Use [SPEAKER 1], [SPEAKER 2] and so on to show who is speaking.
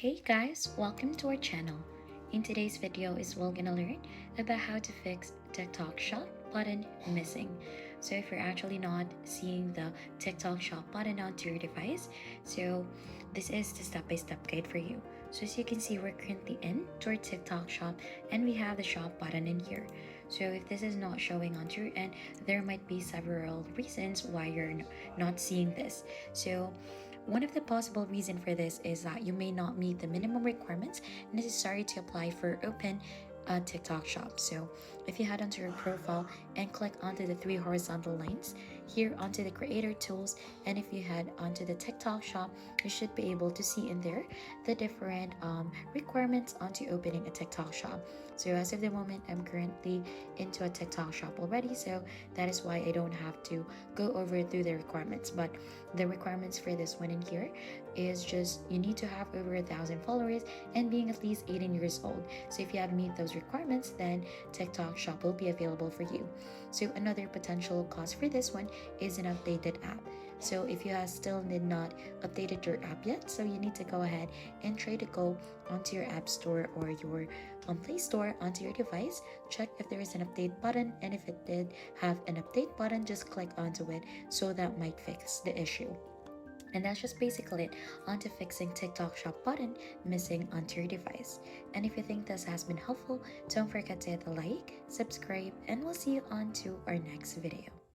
[SPEAKER 1] Hey guys, welcome to our channel. In today's video is we're gonna learn about how to fix TikTok shop button missing. So if you're actually not seeing the TikTok shop button onto your device, so this is the step-by-step guide for you. So as you can see, we're currently in to our TikTok shop and we have the shop button in here. So if this is not showing onto your end, there might be several reasons why you're not seeing this. So one of the possible reasons for this is that you may not meet the minimum requirements necessary to apply for open a TikTok shop. So if you head onto your profile and click onto the three horizontal lines here onto the creator tools, and if you head onto the TikTok shop, you should be able to see in there the different requirements onto opening a TikTok shop. So as of the moment, I'm currently into a TikTok shop already, so that is why I don't have to go over through the requirements. But the requirements for this one in here is just you need to have over 1,000 followers and being at least 18 years old. So if you have meet those requirements, then TikTok shop will be available for you. So another potential cause for this one is an updated app. So if you have still did not updated your app yet, so you need to go ahead and try to go onto your app store or your Play Store onto your device, check if there is an update button, and if it did have an update button, just click onto it, so that might fix the issue. And that's just basically it onto fixing TikTok shop button missing onto your device. And if you think this has been helpful, don't forget to hit the like, subscribe, and we'll see you on to our next video.